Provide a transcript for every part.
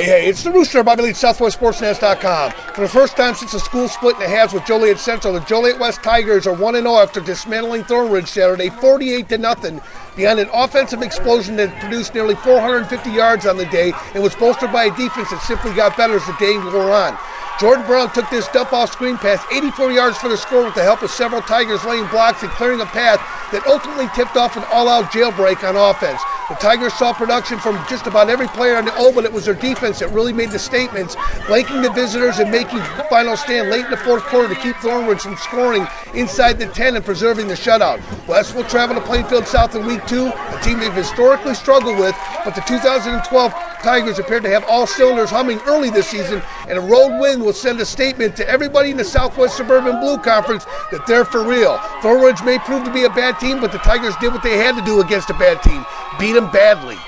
Hey, it's the Rooster, Bobby Lee, SouthwestSportsNet.com. For the first time since the school split in halves with Joliet Central, the Joliet West Tigers are 1-0 after dismantling Thornridge Saturday, 48-0, behind an offensive explosion that produced nearly 450 yards on the day and was bolstered by a defense that simply got better as the day wore on. Jordan Brown took this dump-off screen pass 84 yards for the score with the help of several Tigers laying blocks and clearing a path that ultimately tipped off an all-out jailbreak on offense. The Tigers saw production from just about every player on the O, but it was their defense that really made the statements, blanking the visitors and making the final stand late in the fourth quarter to keep Thornridge from scoring inside the 10 and preserving the shutout. West will travel to Plainfield South in Week 2, a team they've historically struggled with, but the 2012 Tigers appeared to have all cylinders humming early this season, and a road win will send a statement to everybody in the Southwest Suburban Blue Conference that they're for real. Thornridge may prove to be a bad team, but the Tigers did what they had to do against a bad team, beat them badly.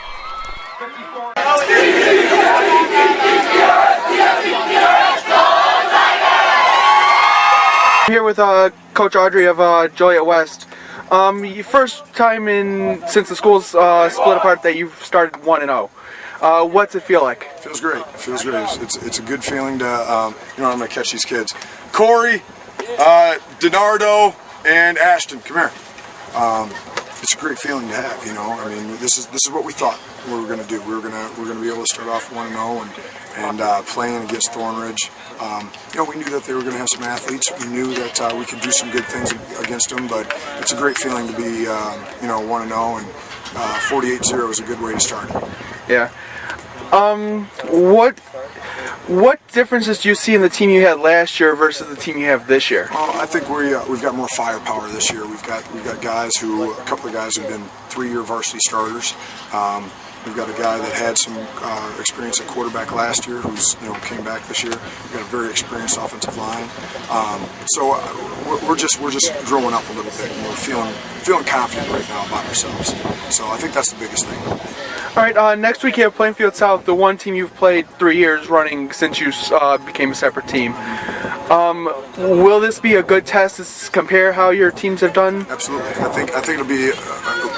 I'm here with Coach Audrey of Joliet West. Your first time since the school's split apart that you've started 1-0. What's it feel like? Feels great. It feels great. It's a good feeling to, I'm going to catch these kids. Corey, Dinardo, and Ashton, come here. It's a great feeling to have, I mean, this is what we thought we were going to do. We're going to be able to start off 1-0 and playing against Thornridge. We knew that they were going to have some athletes. We knew that we could do some good things against them, but it's a great feeling to be, 1-0, and 48-0 is a good way to start it. Yeah. What differences do you see in the team you had last year versus the team you have this year? I think we've got more firepower this year. We've got guys a couple of guys who've been 3-year varsity starters. We've got a guy that had some experience at quarterback last year, who's came back this year. We've got a very experienced offensive line. So we're just growing up a little bit, and we're feeling confident right now about ourselves. So I think that's the biggest thing. All right, next week you have Plainfield South, the one team you've played 3 years running since you became a separate team. Will this be a good test to compare how your teams have done? Absolutely. I think it'll be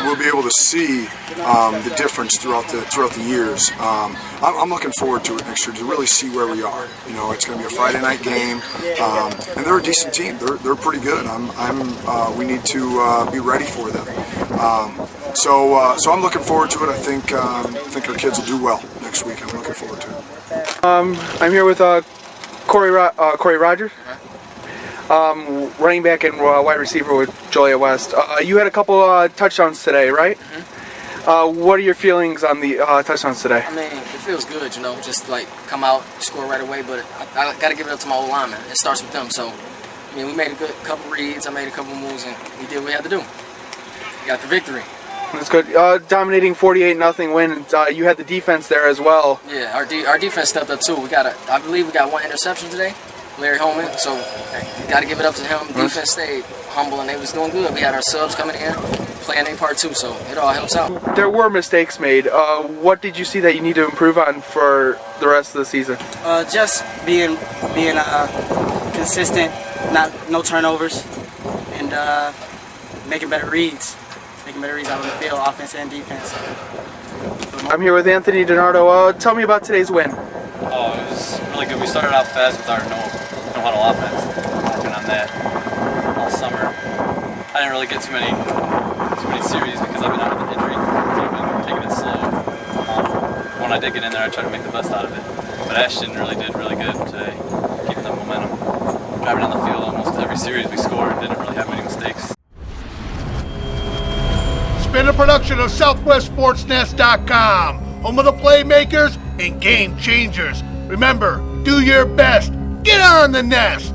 we'll be able to see the difference throughout the years. I'm looking forward to it next year to really see where we are. It's going to be a Friday night game, and they're a decent team. They're pretty good. We need to be ready for them. So I'm looking forward to it. I think our kids will do well next week. I'm looking forward to it. I'm here with Corey Rogers, running back and wide receiver with Joliet West. You had a couple touchdowns today, right? Mm-hmm. What are your feelings on the touchdowns today? I mean, it feels good, just like come out, score right away. But I got to give it up to my old lineman. It starts with them. So, I mean, we made a good couple reads. I made a couple moves, and we did what we had to do. We got the victory. That's good. Dominating 48-0 win. You had the defense there as well. Yeah, our defense stepped up too. I believe we got one interception today, Larry Holman. So you got to give it up to him. Defense stayed humble and they was doing good. We had our subs coming in, playing their part too. So it all helps out. There were mistakes made. What did you see that you need to improve on for the rest of the season? Just being consistent, no turnovers, and making better reads. Making better reads out on the field, offense and defense. I'm here with Anthony Dinardo. Tell me about today's win. Oh, it was really good. We started out fast with our no-huddle offense. Working on that all summer. I didn't really get too many series because I've been out with an injury, so I've been taking it slow. When I did get in there, I tried to make the best out of it. But Ashton really did really good today, keeping the momentum. Driving down the field almost every series we scored, didn't really have many mistakes. Been a production of SouthwestSportsNet.com, home of the playmakers and game changers. Remember, do your best. Get on the nest.